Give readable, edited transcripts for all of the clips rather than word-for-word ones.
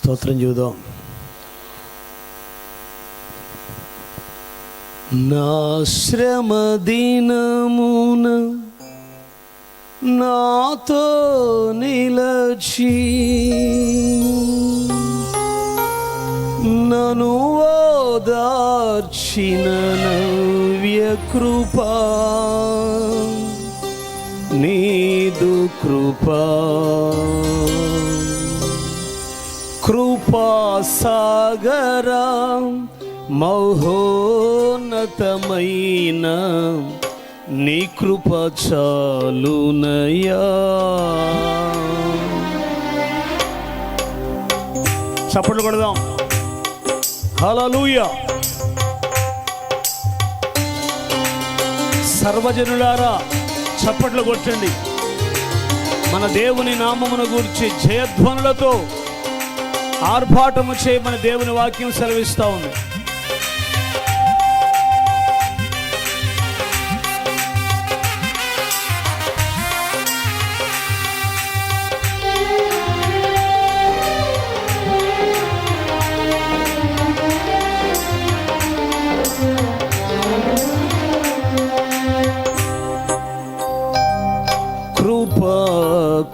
స్తోత్రం చూద్దాం. నా శ్రమ దినమున నాతో నిలచి నన్ను ఓదార్చిన నవ్య కృపా, నీదు కృపా, కృపా సాగరా మహోన్నతమైన నీ కృప చాలునయా. చప్పట్లు కొడదాం. హల్లెలూయా. సర్వజనులారా చప్పట్లు కొట్టండి. మన దేవుని నామమును గూర్చి జయధ్వనులతో ఆర్భాటము చేయమని దేవుని వాక్యం సెలవిస్తా ఉంది.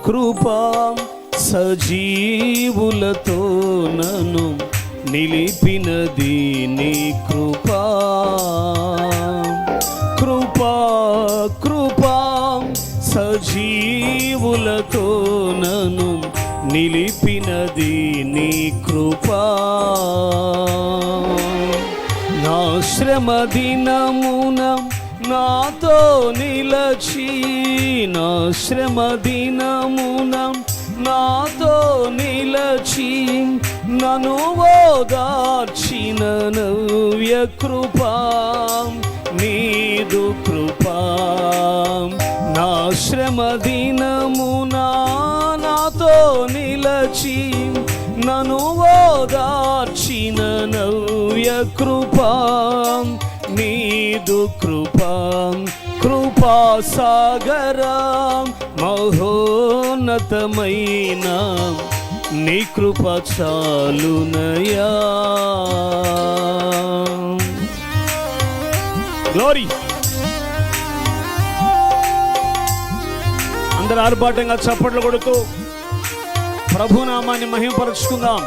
కృపా సజీవులతో నన్ను నిలిపినది నీ కృపా. కృపా కృపా సజీవులతో నన్ను నిలిపినది నీ కృపా. నా శ్రమ దినమున నాతో నిలచి, నా శ్రమ దినమున నాతో నిలచి నన్ను ఓదార్చిన నవ్య కృపా, నీదు కృపా. నా శ్రమ దినమున నాతో నిలచి నన్ను ఓదార్చిన నవ్య కృపా, నీదు కృపా, కృపా సాగరా మహోన్నతమైన నీ కృప చాలునయా. గ్లోరీ. అందరూ ఆర్భాటంగా చప్పట్లు కొడుతూ ప్రభునామాన్ని మహిమపరుచుకుందాం.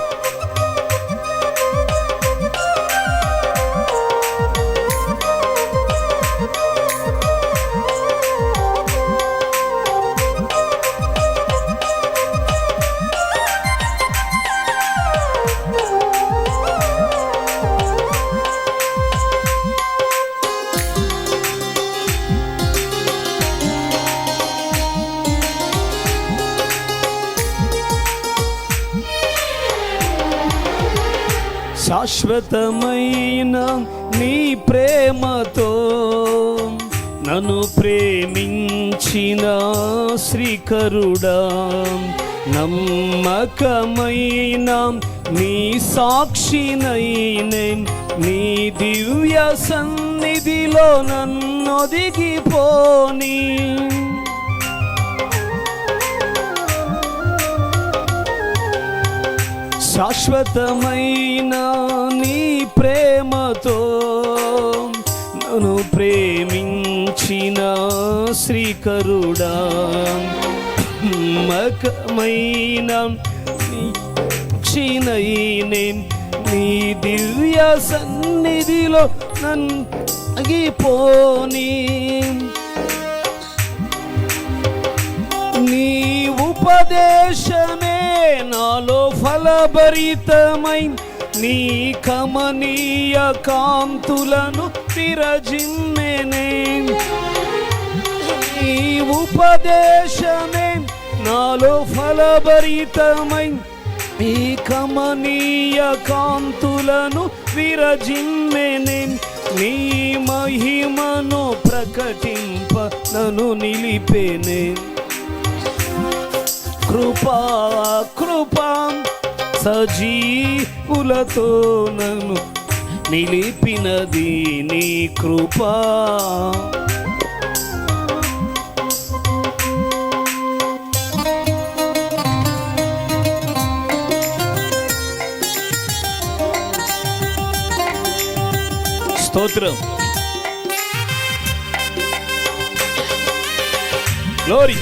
శాశ్వతమైన నీ ప్రేమతో నన్ను ప్రేమించిన శ్రీకరుడా, నమ్మకమైన నీ సాక్షినైనే నీ దివ్య సన్నిధిలో నన్నొదిగిపోని. శాశ్వతమైన నీ ప్రేమతో నన్ను ప్రేమించిన శ్రీకరుడా, నమ్మకమైన నీ దివ్య సన్నిధిలో నన్నొదిగిపోని. నీ ఉపదేశమే నాలో ఫలభరితమై నీ కమనీయ కాంతులను విరజిమ్మెనే. నీ ఉపదేశమే నాలో ఫలభరితమై నీ కమనీయ కాంతులను విరజిమ్మెనే. నీ మహిమను ప్రకటింప నన్ను నిలిపెనే. కృపా కృపా సజీవులతో నన్ను నిలిపినది నీ కృపా. స్తోత్రం. గ్లోరీ.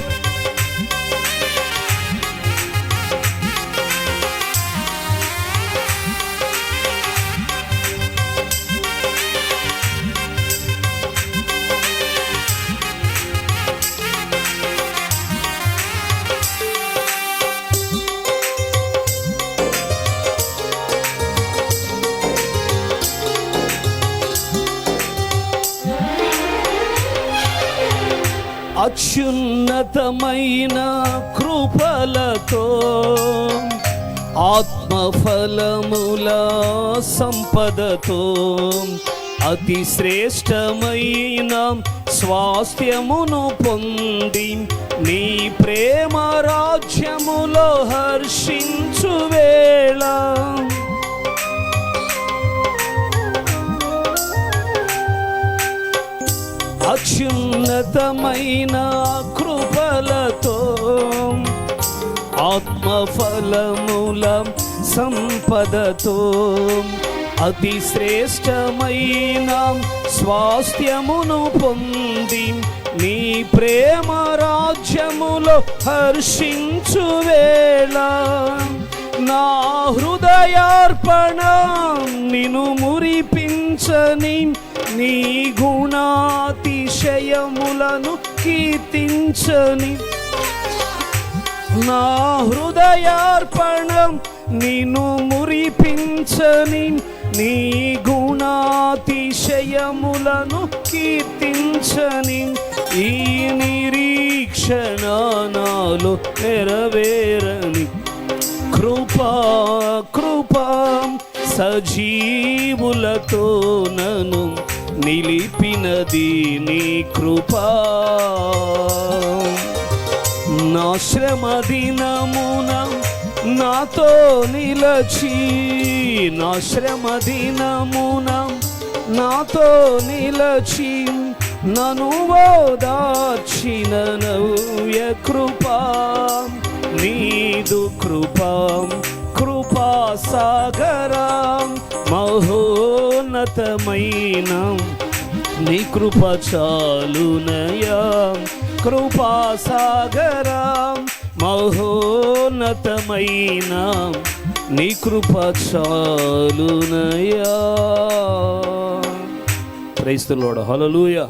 అత్యున్నతమైన కృపలతో ఆత్మఫలముల సంపదతో అతి శ్రేష్టమైన స్వాస్థ్యమును పొంది నీ ప్రేమ రాజ్యములో హర్షించు వేళ అత్యున్నతమైన కృపలతో ఆత్మఫలముల సంపదతో అతి శ్రేష్టమైన స్వాస్థ్యమును పొంది నీ ప్రేమ రాజ్యములో హర్షించు వేళ నా హృదయార్పణ నిన్ను మురిపించని నీ గుణాతిశయములను కీర్తించని నా హృదయార్పణం నిన్ను మురిపించని నీ గుణాతిశయములను కీర్తించని ఈ నిరీక్షణ నాలో నెరవేరని కృపా కృపా సజీవులతో నన్ను నిలిపినది నీ కృపా. నా శ్రమ దినమున నాతో నిలచి నా శ్రమ దినమున నాతో నిలచి నన్ను ఓదార్చిన నవ్య కృపా నీదు కృపా కృపా సాగరా మహోన్నతమైన నీ కృప చాలునయా కృపా సాగరా మహోన్నతమైన నీ కృప చాలునయా. Praise the Lord. హల్లెలూయా.